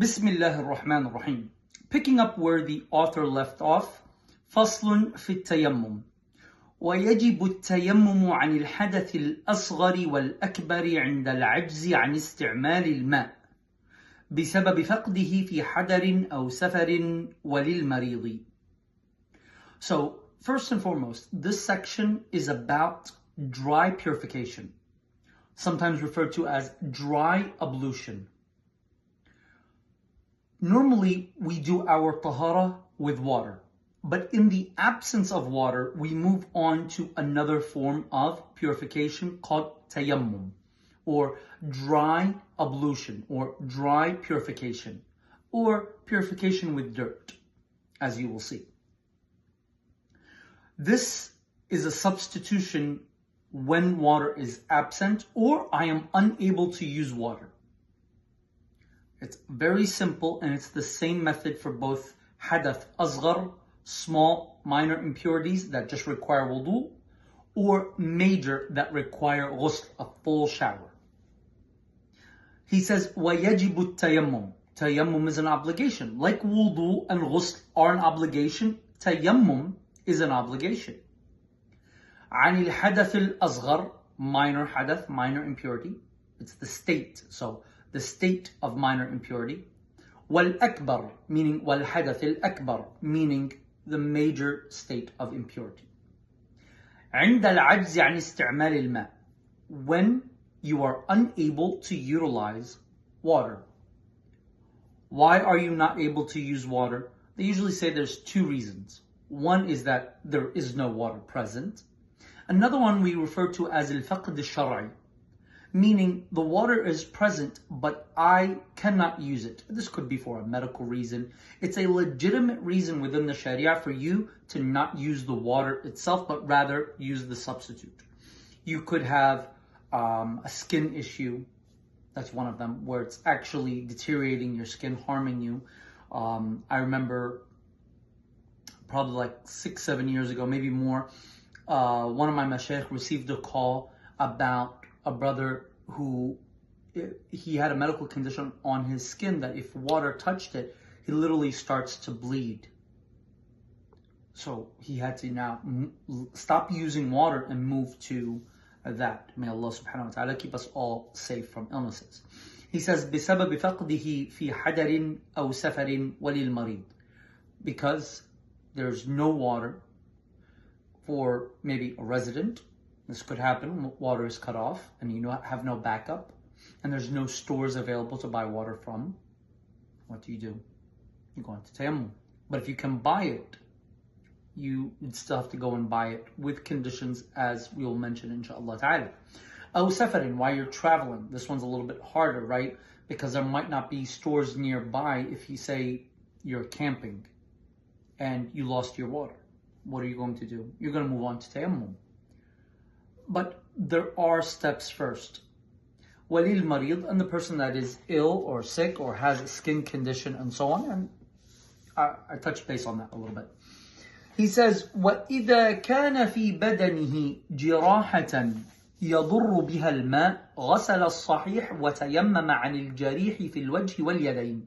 Bismillah ar-Rahman ar-Rahim. Picking up where the author left off, فصل في التيمم. ويجب التيمم عن الحدث الأصغر والأكبر عند العجز عن استعمال الماء بسبب فقده في حدر أو سفر وللمريض. So, first and foremost, this section is about dry purification, sometimes referred to as dry ablution. Normally, we do our tahara with water, but in the absence of water, we move on to another form of purification called tayammum, or dry ablution, or dry purification, or purification with dirt, as you will see. This is a substitution when water is absent, or I am unable to use water. It's very simple, and it's the same method for both hadath asghar, small minor impurities that just require wudu, or major that require ghusl, a full shower. He says, وَيَجِبُ التَّيَمُّمُ. Tayammum is an obligation. Like wudu and ghusl are an obligation, tayammum is an obligation. عَنِ الْحَدَثِ الْأَصْغَرِ, minor hadath, minor impurity. It's the state, so the state of minor impurity. وَالْأَكْبَرِ, meaning وَالْحَدَثِ الْأَكْبَرِ, meaning the major state of impurity. عند العجز عن استعمال الماء, when you are unable to utilize water. Why are you not able to use water? They usually say there's two reasons. One is that there is no water present. Another one we refer to as al-faqd al-shar'i, meaning the water is present, but I cannot use it. This could be for a medical reason. It's a legitimate reason within the Sharia for you to not use the water itself, but rather use the substitute. You could have a skin issue. That's one of them, where it's actually deteriorating your skin, harming you. I remember probably like 6-7 years ago, maybe more, one of my mashaykh received a call about a brother who, he had a medical condition on his skin that if water touched it, he literally starts to bleed. So he had to now stop using water and move to that. May Allah subhanahu wa ta'ala keep us all safe from illnesses. He says, بسبب فقده في حدر أو سفر وللمريض, because there's no water for maybe a resident. This could happen, water is cut off and you have no backup and there's no stores available to buy water from. What do? You go into tayammum. But if you can buy it, you would still have to go and buy it with conditions as we will mention inshallah ta'ala. Aw safarin, while you're traveling. This one's a little bit harder, right? Because there might not be stores nearby if you say you're camping and you lost your water. What are you going to do? You're going to move on to tayammum. But there are steps first. Walil marid, and the person that is ill or sick or has a skin condition and so on. And I touched base on that a little bit. He says, وَإِذَا كَانَ فِي بَدَنِهِ جِرَاحَةً يَضُرُّ بِهَا الْمَاء غَسَلَ الصَّحِيحِ وَتَيَمَّمَ عَنِ الْجَرِيحِ فِي الْوَجْهِ وَالْيَدَيْنِ.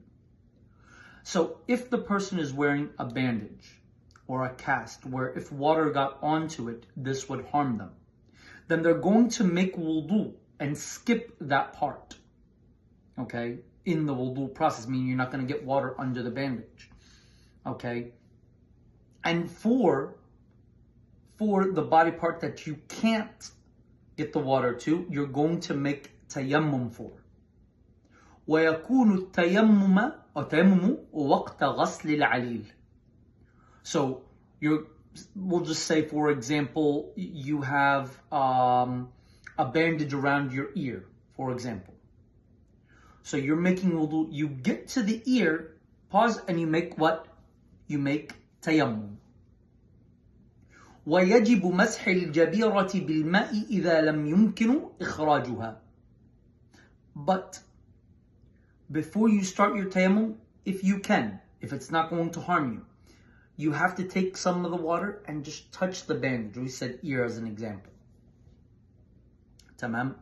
So if the person is wearing a bandage or a cast where if water got onto it, this would harm them, then they're going to make wudu and skip that part, okay, in the wudu process, meaning you're not going to get water under the bandage, okay? And for the body part that you can't get the water to, you're going to make tayammum for. وَيَكُونُ التَّيَمُّمَ وَقْتَ غَسْلِ الْعَلِيلِ. So we'll just say, for example, you have a bandage around your ear, for example. So you're making wudu, you get to the ear, pause, and you make what? You make tayammum. وَيَجِبُ مَسْحِ الْجَبِيرَةِ بِالْمَاءِ إِذَا لَمْ يُمْكِنُ إِخْرَاجُهَا. But before you start your tayammum, if you can, if it's not going to harm you, you have to take some of the water and just touch the bandage. We said ear as an example. Tamam.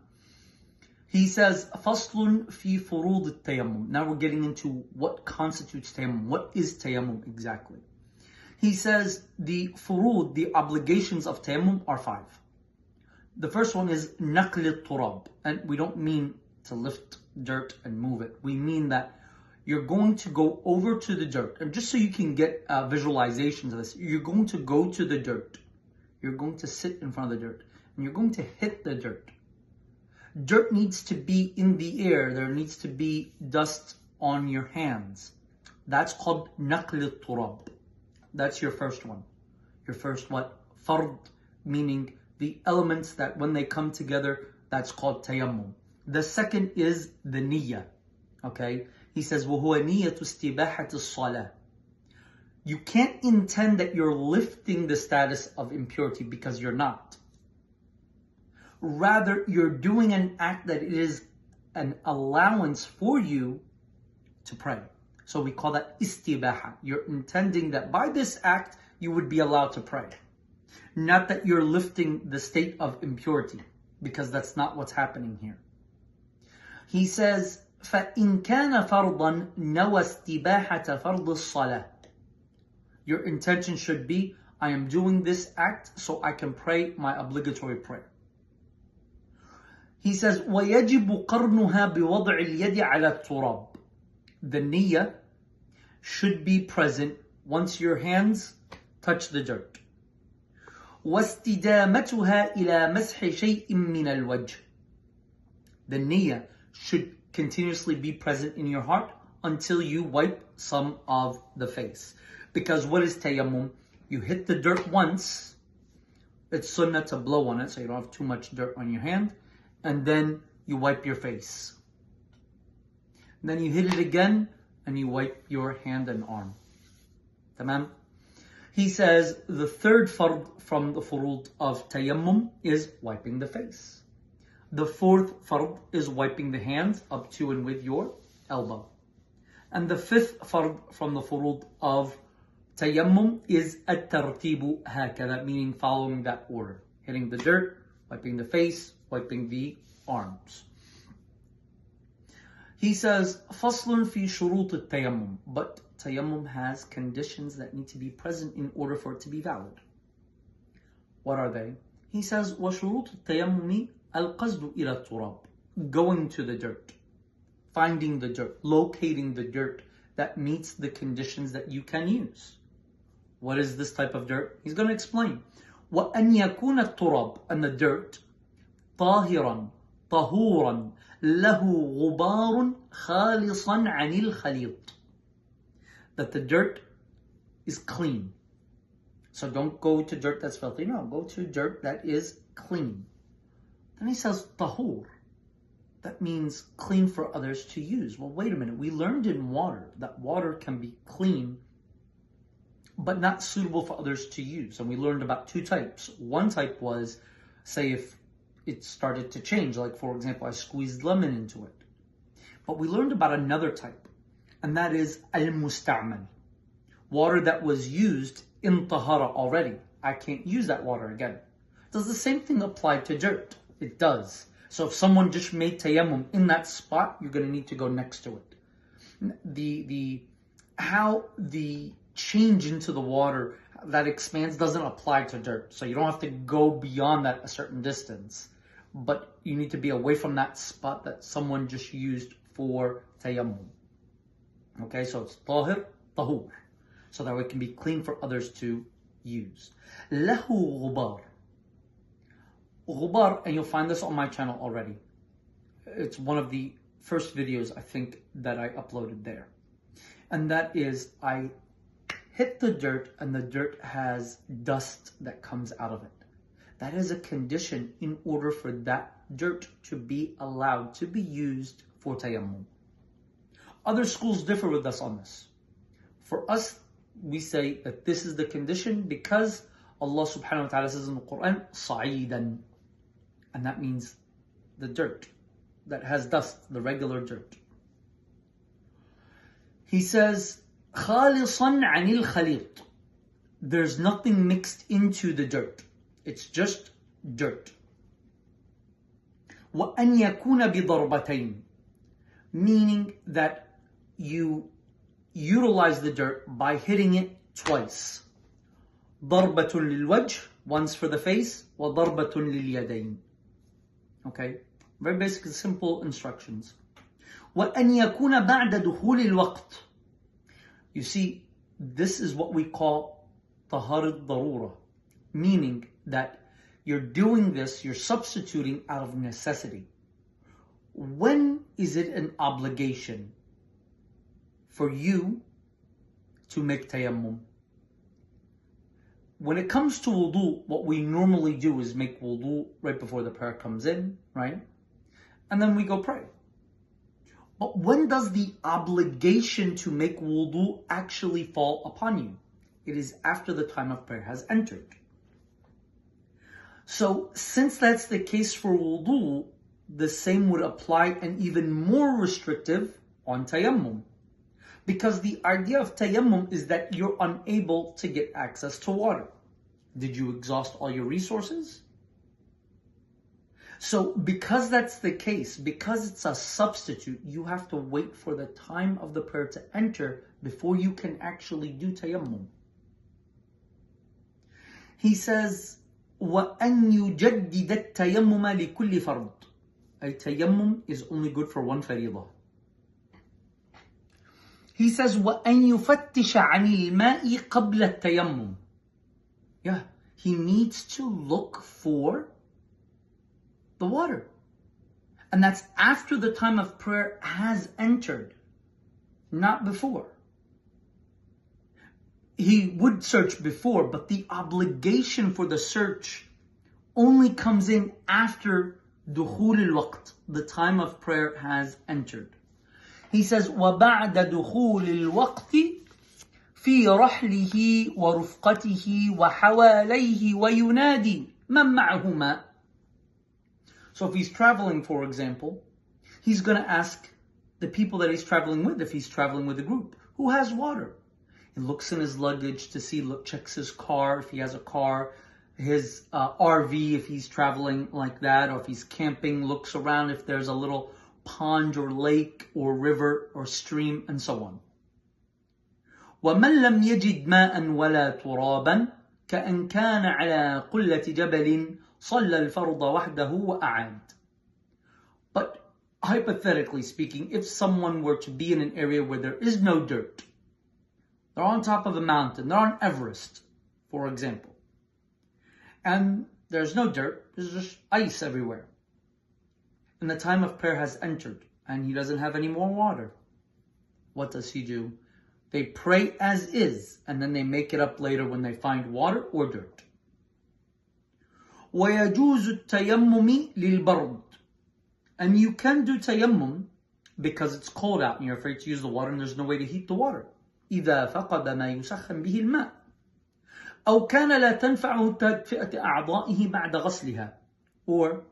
He says, فَصْلٌ فِي فُرُوضِ التَّيَمُّمِ. Now we're getting into what constitutes tayammum. What is tayammum exactly? He says the furud, the obligations of tayammum are 5. The first one is نَقْلِ التُّرَابِ. And we don't mean to lift dirt and move it. We mean that you're going to go over to the dirt. And just so you can get visualizations of this, you're going to go to the dirt. You're going to sit in front of the dirt. And you're going to hit the dirt. Dirt needs to be in the air. There needs to be dust on your hands. That's called نَقْلِ التُّرَابِ. That's your first one. Your first what? Fard, meaning the elements that when they come together, that's called tayammum. The second is the niyyah. Okay? He says, وَهُوَ نِيَّةُ اسْتِبَاحَةِ الصَّلَاةِ. You can't intend that you're lifting the status of impurity because you're not. Rather, you're doing an act that it is an allowance for you to pray. So we call that istibaha. You're intending that by this act, you would be allowed to pray. Not that you're lifting the state of impurity, because that's not what's happening here. He says, فَإِنْ كَانَ فَرْضًا نَوَى اسْتِبَاحَةَ فَرْضِ الصَّلَاةِ. Your intention should be, I am doing this act so I can pray my obligatory prayer. He says, وَيَجِبُ قَرْنُهَا بِوَضْعِ الْيَدِ عَلَى التُّرَابِ. The niyyah should be present once your hands touch the dirt. وَاسْتِدَامَتُهَا إِلَى مَسْحِ شَيْءٍ مِّنَ الْوَجْهِ. The niyyah should continuously be present in your heart until you wipe some of the face. Because what is tayammum? You hit the dirt once, it's sunnah to blow on it so you don't have too much dirt on your hand, and then you wipe your face. And then you hit it again, and you wipe your hand and arm. Tamam? He says the third fard from the furud of tayammum is wiping the face. The fourth fard is wiping the hands up to and with your elbow. And the fifth fard from the furud of tayammum is at-tartibu hakada, meaning following that order. Hitting the dirt, wiping the face, wiping the arms. He says, فَصْلٌ فِي شُرُوطِ التَّيَمُّمِ. But tayammum has conditions that need to be present in order for it to be valid. What are they? He says, وَشُرُوطُ التَّيَمُّمِ الْقَصْدُ إِلَى التُّرَابِ. Going to the dirt, finding the dirt, locating the dirt that meets the conditions that you can use. What is this type of dirt? He's going to explain. وَأَنْ يَكُونَ التُّرَابِ. And the dirt, طَاهِرًا طَهُورًا لَهُ غُبَارٌ خَالِصًا عَنِ الْخَلِيطِ. That the dirt is clean. So don't go to dirt that's filthy. No, go to dirt that is clean. Then he says tahur. That means clean for others to use. Well, wait a minute. We learned in water that water can be clean, but not suitable for others to use. And we learned about 2 types. One type was, say, if it started to change, like for example, I squeezed lemon into it. But we learned about another type, and that is al-musta'mal. Water that was used in tahara already. I can't use that water again. Does the same thing apply to dirt? It does. So if someone just made tayammum in that spot, you're going to need to go next to it. How the change into the water that expands doesn't apply to dirt. So you don't have to go beyond that a certain distance. But you need to be away from that spot that someone just used for tayammum. Okay, so it's tahir, tahur. So that it can be clean for others to use. Lahu ghubar. Ghubar, and you'll find this on my channel already. It's one of the first videos, I think, that I uploaded there. And that is, I hit the dirt, and the dirt has dust that comes out of it. That is a condition in order for that dirt to be allowed to be used for tayammum. Other schools differ with us on this. For us, we say that this is the condition because Allah subhanahu wa ta'ala says in the Quran, sa'idan. And that means the dirt that has dust, the regular dirt. He says, خَالِصًا عَنِ الْخَلِيطِ. There's nothing mixed into the dirt. It's just dirt. وأن يكون بضربتين, meaning that you utilize the dirt by hitting it twice. ضربة للوجه, once for the face, وضربة لليدين. Okay, very basic, simple instructions. وأن يكون بعد دخول الوقت. You see, this is what we call طهارة ضرورة, meaning that you're doing this, you're substituting out of necessity. When is it an obligation for you to make tayammum? When it comes to wudu, what we normally do is make wudu right before the prayer comes in, right? And then we go pray. But when does the obligation to make wudu actually fall upon you? It is after the time of prayer has entered. So since that's the case for wudu, the same would apply and even more restrictive on tayammum. Because the idea of tayammum is that you're unable to get access to water. Did you exhaust all your resources? So because that's the case, because it's a substitute, you have to wait for the time of the prayer to enter before you can actually do tayammum. He says, وَأَنْ يُجَدِّدَ التَّيَمُّمَ لِكُلِّ فَرْضٍ. A tayammum is only good for one faridah. He says, وَأَنْ يُفَتِّشَ عَنِ الْمَاءِ قَبْلَ التَّيَمُّمِ. Yeah, he needs to look for the water. And that's after the time of prayer has entered, not before. He would search before, but the obligation for the search only comes in after dukhul al-waqt, the time of prayer has entered. He says, وَبَعْدَ دُخُولِ الْوَقْتِ فِي رَحْلِهِ وَرُفْقَتِهِ وَحَوَالَيْهِ وَيُنَادِي مَنْ مَعَهُ مَاء. So if he's traveling, for example, he's going to ask the people that he's traveling with, if he's traveling with a group, who has water? He looks in his luggage to see, checks his car, if he has a car, his RV, if he's traveling like that, or if he's camping, looks around if there's a little pond or lake or river or stream, and so on. وَمَنْ لَمْ يَجِدْ مَاءً وَلَا تُرَابًا كَأَنْ كَانَ عَلَى قُلَّةِ جَبَلٍ صَلَّى الْفَرْضَ وَحْدَهُ وَأَعَادَ. But hypothetically speaking, if someone were to be in an area where there is no dirt, they're on top of a mountain, they're on Everest, for example, and there's no dirt, there's just ice everywhere, and the time of prayer has entered, and he doesn't have any more water, what does he do? They pray as is, and then they make it up later when they find water or dirt. وَيَجُوزُ التَّيَمُّمِ لِلْبَرْدِ. And you can do tayammum because it's cold out and you're afraid to use the water and there's no way to heat the water. إِذَا فَقَدَ مَا يُسَخَّنْ بِهِ الْمَاءِ أَوْ كَانَ لَا تَنْفَعُهُ تَدْفِئَةِ أَعْضَائِهِ بَعْدَ غَسْلِهَا. Or,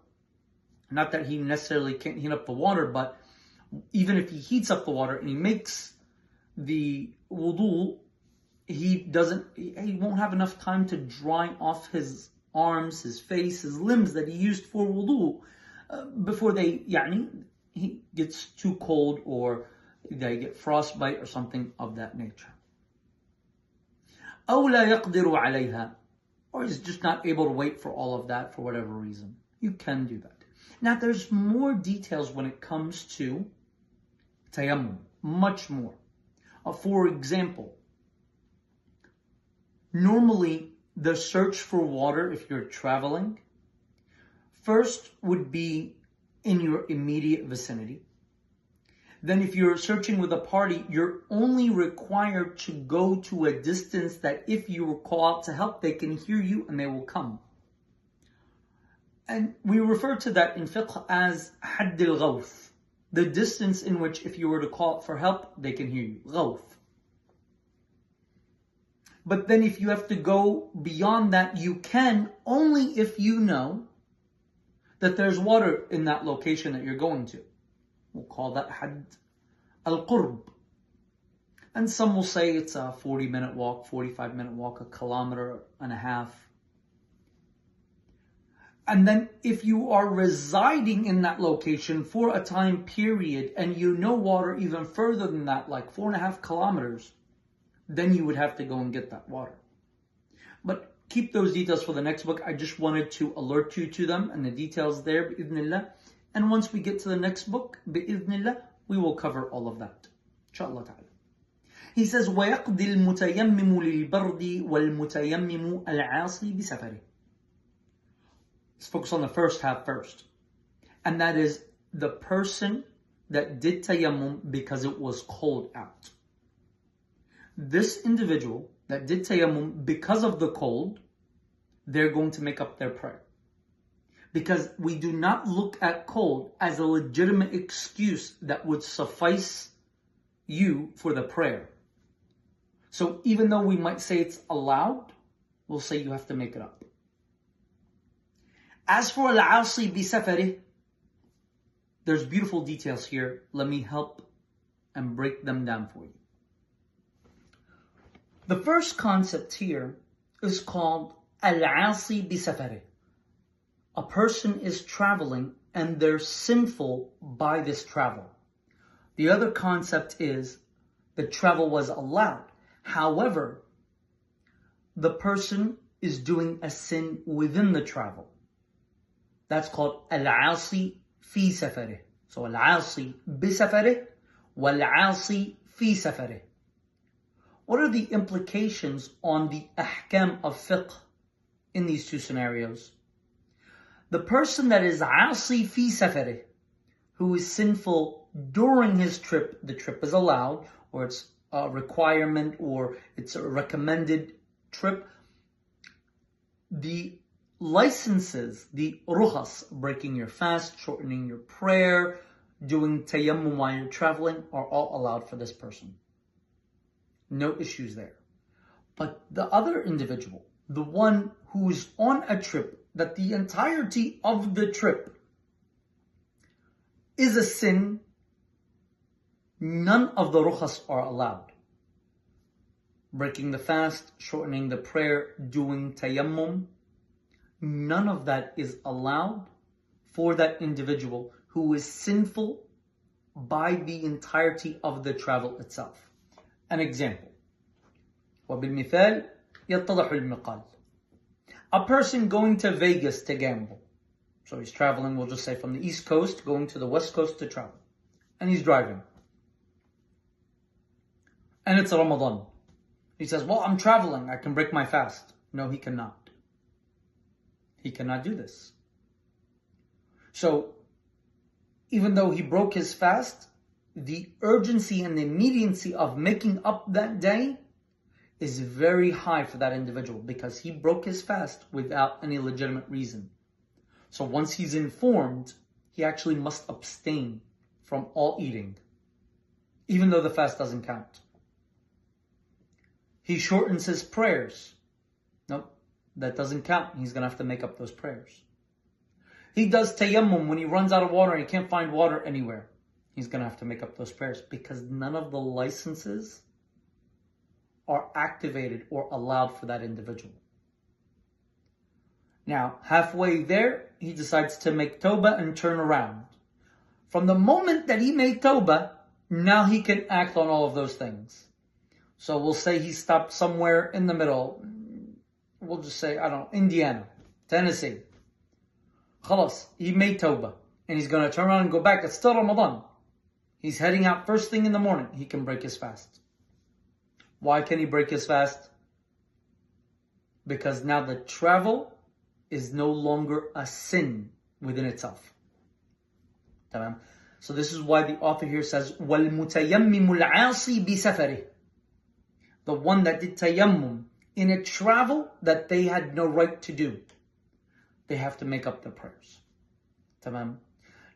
not that he necessarily can't heat up the water, but even if he heats up the water and he makes the wudu, he won't have enough time to dry off his arms, his face, his limbs that he used for wudu before he gets too cold or they get frostbite or something of that nature. أو لا يقدر عليها, or he's just not able to wait for all of that for whatever reason. You can do that. Now there's more details when it comes to tayammum, much more. For example, normally the search for water, if you're traveling, first would be in your immediate vicinity. Then if you're searching with a party, you're only required to go to a distance that if you call out to help, they can hear you and they will come. And we refer to that in fiqh as hadd al-ghawth, the distance in which if you were to call out for help, they can hear you. Ghawth. But then if you have to go beyond that, you can only if you know that there's water in that location that you're going to. We'll call that hadd al-qurb. And some will say it's a 40-minute walk, 45-minute walk, 1.5 kilometers. And then if you are residing in that location for a time period and you know water even further than that, like 4.5 kilometers, then you would have to go and get that water. But keep those details for the next book. I just wanted to alert you to them and the details there, bi'idhnillah. And once we get to the next book, bi'idhnillah, we will cover all of that. Inshallah ta'ala. He says, وَيَقْضِي الْمُتَيَمِّمُ لِلْبَرْدِ وَالْمُتَيَمِّمُ الْعَاصِي بِسَفَرِهِ. Let's focus on the first half first. And that is the person that did tayammum because it was cold out. This individual that did tayammum because of the cold, they're going to make up their prayer. Because we do not look at cold as a legitimate excuse that would suffice you for the prayer. So even though we might say it's allowed, we'll say you have to make it up. As for al-'asi bi safari, there's beautiful details here. Let me help and break them down for you. The first concept here is called al-'asi bi safari. A person is traveling and they're sinful by this travel. The other concept is that travel was allowed. However, the person is doing a sin within the travel. That's called al-'asi fi safarih. So al-'asi bi safarih wal-'asi fi safarih. What are the implications on the ahkam of fiqh in these two scenarios? The person that is 'asi fi safarih, who is sinful during his trip, the trip is allowed, or it's a requirement, or it's a recommended trip. The licenses, the rukhas, breaking your fast, shortening your prayer, doing tayammum while you're traveling, are all allowed for this person. No issues there. But the other individual, the one who's on a trip, that the entirety of the trip is a sin, none of the rukhas are allowed. Breaking the fast, shortening the prayer, doing tayammum, none of that is allowed for that individual who is sinful by the entirety of the travel itself. An example. وَبِالْمِثَالِ يَتَّضَحُ الْمِقَالِ. A person going to Vegas to gamble. So he's traveling, we'll just say from the East Coast, going to the West Coast to travel. And he's driving. And it's Ramadan. He says, well, I'm traveling, I can break my fast. No, he cannot. He cannot do this. So, even though he broke his fast, the urgency and the immediacy of making up that day is very high for that individual because he broke his fast without any legitimate reason. So once he's informed, he actually must abstain from all eating, even though the fast doesn't count. He shortens his prayers. Nope, that doesn't count. He's going to have to make up those prayers. He does tayammum when he runs out of water and he can't find water anywhere. He's going to have to make up those prayers because none of the licenses are activated or allowed for that individual. Now, halfway there, he decides to make tawbah and turn around. From the moment that he made tawbah, now he can act on all of those things. So we'll say he stopped somewhere in the middle. We'll just say, I don't know, Indiana, Tennessee. Khalas, he made tawbah. And he's going to turn around and go back. It's still Ramadan. He's heading out first thing in the morning. He can break his fast. Why can he break his fast? Because now the travel is no longer a sin within itself. So this is why the author here says, وَالْمُتَيَمِّمُ الْعَاصِي بِسَفَرِهِ. The one that did tayammum in a travel that they had no right to do. They have to make up their prayers.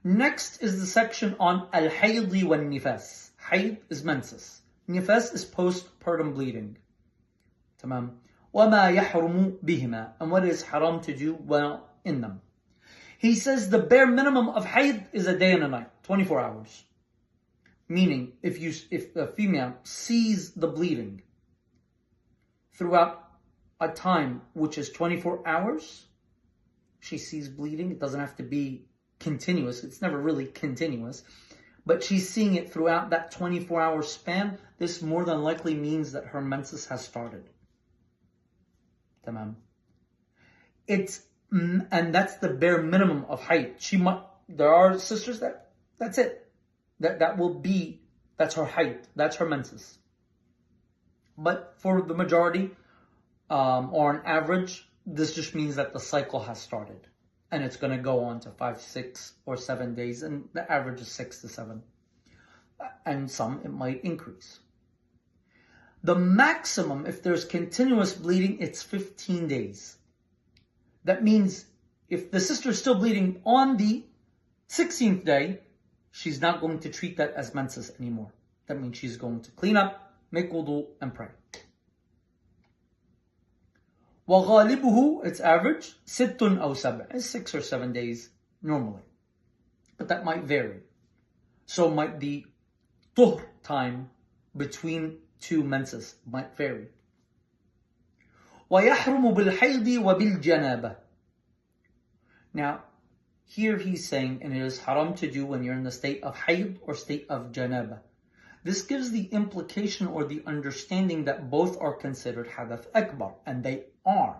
Next is the section on al-hayd wal-nifas. Hayd is menses. Nifas is postpartum bleeding. وَمَا يَحْرُمُ بِهِمَا. And what is haram to do well in them. He says the bare minimum of hayd is a day and a night, 24 hours. Meaning, if the female sees the bleeding throughout a time which is 24 hours, she sees bleeding. It doesn't have to be continuous. It's never really continuous. But she's seeing it throughout that 24-hour span. This more than likely means that her menses has started. Tamam. And that's the bare minimum of hayd. There are sisters that's it. That's her hayd. That's her menses. But for the majority, or on average, this just means that the cycle has started. And it's going to go on to 5, 6, or 7 days. And the average is 6 to 7. And some, it might increase. The maximum, if there's continuous bleeding, it's 15 days. That means if the sister is still bleeding on the 16th day, she's not going to treat that as menses anymore. That means she's going to clean up, make wudu, and pray. وَغَالِبُهُ, its average, 6 أو 7. It's 6 or 7 days normally. But that might vary. So might the tuhr time between two menses might vary. وَيَحْرُمُ بِالْحَيْضِ وَبِالْجَنَابَةِ. Now, here he's saying, and it is haram to do when you're in the state of hayd or state of janaba. This gives the implication or the understanding that both are considered hadath akbar, and they are.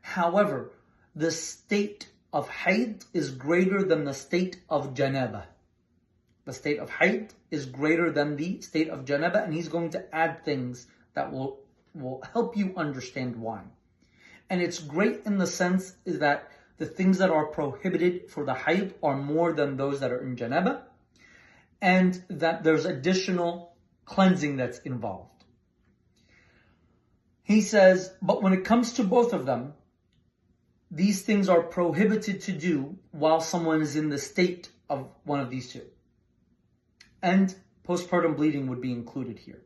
However, the state of hayd is greater than the state of janaba. The state of hayd is greater than the state of janaba, and he's going to add things that will help you understand why. And it's great in the sense that the things that are prohibited for the hayd are more than those that are in janaba, and that there's additional cleansing that's involved. He says, but when it comes to both of them, these things are prohibited to do while someone is in the state of one of these two. And postpartum bleeding would be included here.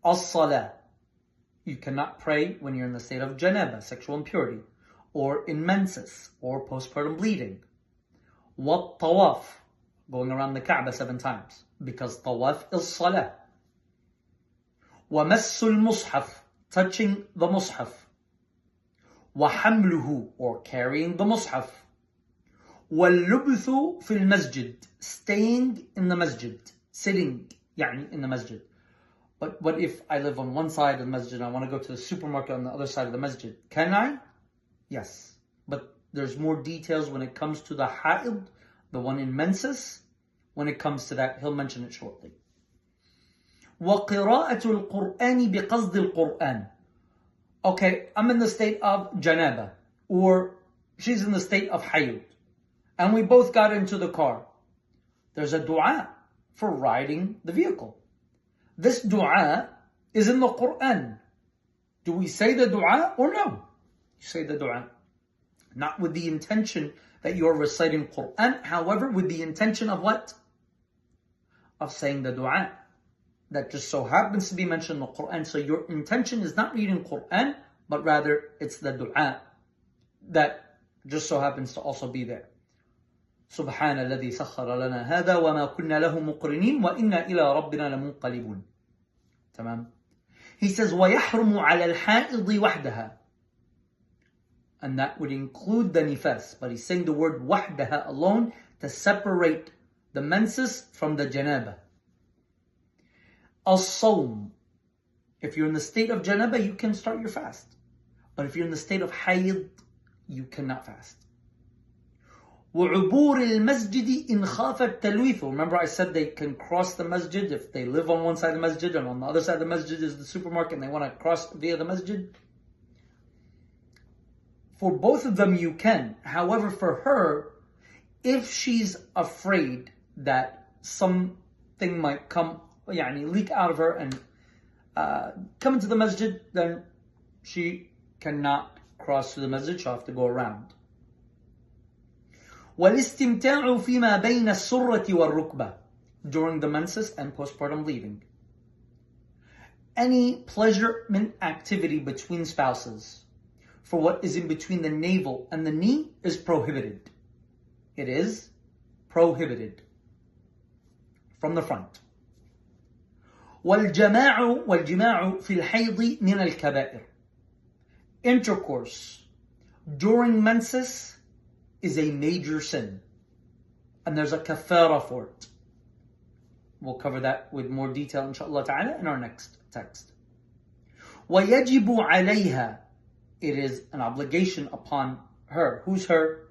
As-Salah. You cannot pray when you're in the state of janaba, sexual impurity, or in menses, or postpartum bleeding. Wat-Tawaf, going around the Kaaba 7 times, because Tawaf is Salah. وَمَسُّ الْمُصْحَفِ, touching the Mus'haf. وَحَمْلُهُ, or carrying the Mus'haf. وَاللُّبْثُ فِي الْمَسْجِدِ, staying in the masjid, sitting, in the masjid. But what if I live on one side of the masjid and I want to go to the supermarket on the other side of the masjid? Can I? Yes. But there's more details when it comes to the haid, the one in menses. When it comes to that, he'll mention it shortly. وَقِرَاءَةُ الْقُرْآنِ بِقَصْدِ الْقُرْآنِ. Okay, I'm in the state of janaba, or she's in the state of hayd, and we both got into the car. There's a dua for riding the vehicle. This dua is in the Quran. Do we say the dua or no? You say the dua. Not with the intention that you're reciting Quran, however, with the intention of what? Of saying the dua. That just so happens to be mentioned in the Quran. So your intention is not reading Quran, but rather it's the dua that just so happens to also be there. سبحان الذي سخر لنا هذا وما كنا له مقرنين وإنا إلى ربنا لمنقلبون. تمام. He says ويحرم على الحائض وحدها, and that would include the nifas, but he's saying the word وحدها alone to separate the menses from the janaba. As-Sawm, if you're in the state of janaba, you can start your fast, but if you're in the state of hayd, you cannot fast. وعبور المسجد إن خاف التلويث. Remember I said they can cross the masjid if they live on one side of the masjid and on the other side of the masjid is the supermarket and they want to cross via the masjid. For both of them you can. However, for her, if she's afraid that something might come, leak out of her and come into the masjid, then she cannot cross to the masjid. She'll have to go around. والاستمتاع فيما بين السرة والركبة, during the menses and postpartum bleeding. Any pleasurement activity between spouses for what is in between the navel and the knee is prohibited. It is prohibited from the front. والجماع في الحيض من الكبائر. Intercourse during menses is a major sin. And there's a kafara for it. We'll cover that with more detail, inshallah ta'ala, in our next text. وَيَجِبُ عَلَيْهَا. It is an obligation upon her. Who's her?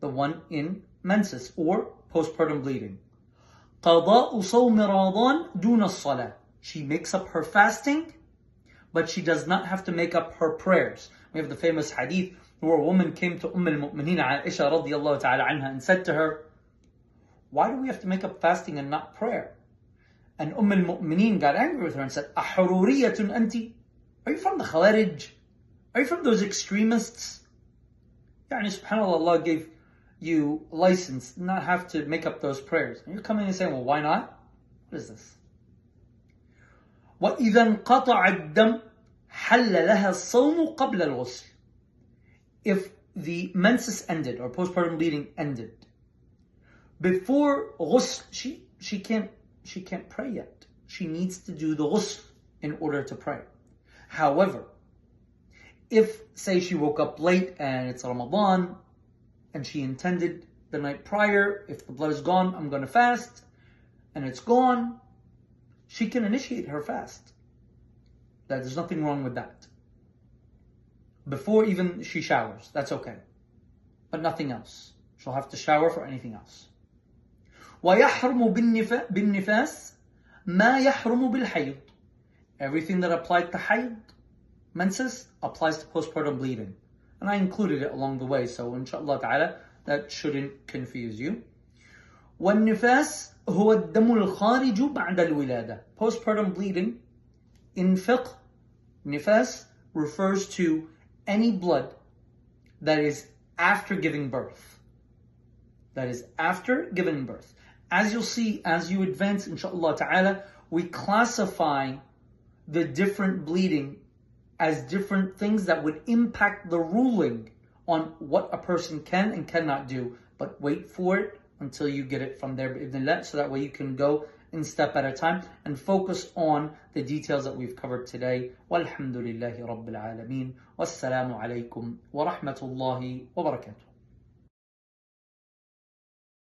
The one in menses or postpartum bleeding. قَضَاءُ صَوْمِ رَمَضَانَ دُونَ الصَّلَاةِ. She makes up her fasting, but she does not have to make up her prayers. We have the famous hadith where a woman came to al-Mu'mineen Aisha radiyallahu ta'ala anha and said to her, why do we have to make up fasting and not prayer? And al-Mu'mineen got angry with her and said, أَحْرُورِيَّةٌ أَنْتِ? Are you from the Khawarij? Are you from those extremists? Yani subhanAllah, Allah gave you license to not have to make up those prayers. And you're coming and saying, well, why not? What is this? وَإِذَا انْقَطَعَ الدَّمْ حَلَّ لَهَا الصَّوْمُ قَبْلَ الْغُسْلِ. If the menses ended, or postpartum bleeding ended, before ghusl, she can't pray yet. She needs to do the ghusl in order to pray. However, if, say, she woke up late and it's Ramadan, and she intended the night prior, if the blood is gone, I'm going to fast, and it's gone, she can initiate her fast. There's nothing wrong with that. Before even she showers, that's okay. But nothing else. She'll have to shower for anything else. وَيَحْرُمُ بِالنِّفَاسِ مَا يَحْرُمُ بِالْحَيْضِ. Everything that applied to hayd, menses, applies to postpartum bleeding. And I included it along the way, so inshallah ta'ala, that shouldn't confuse you. وَالنِّفَاسِ هُوَ الدَّمُ الْخَارِجُ بَعْدَ الْوِلَادَةِ. Postpartum bleeding, in fiqh, nifas refers to any blood that is after giving birth. That is after giving birth. As you'll see, as you advance, inshallah ta'ala, we classify the different bleeding as different things that would impact the ruling on what a person can and cannot do. But wait for it until you get it from there, bi'idhnillah, so that way you can go in step at a time and focus on the details that we've covered today. Walhamdulillahi Rabbil Alameen. Wassalamu alaikum wa rahmatullahi wa barakatuh.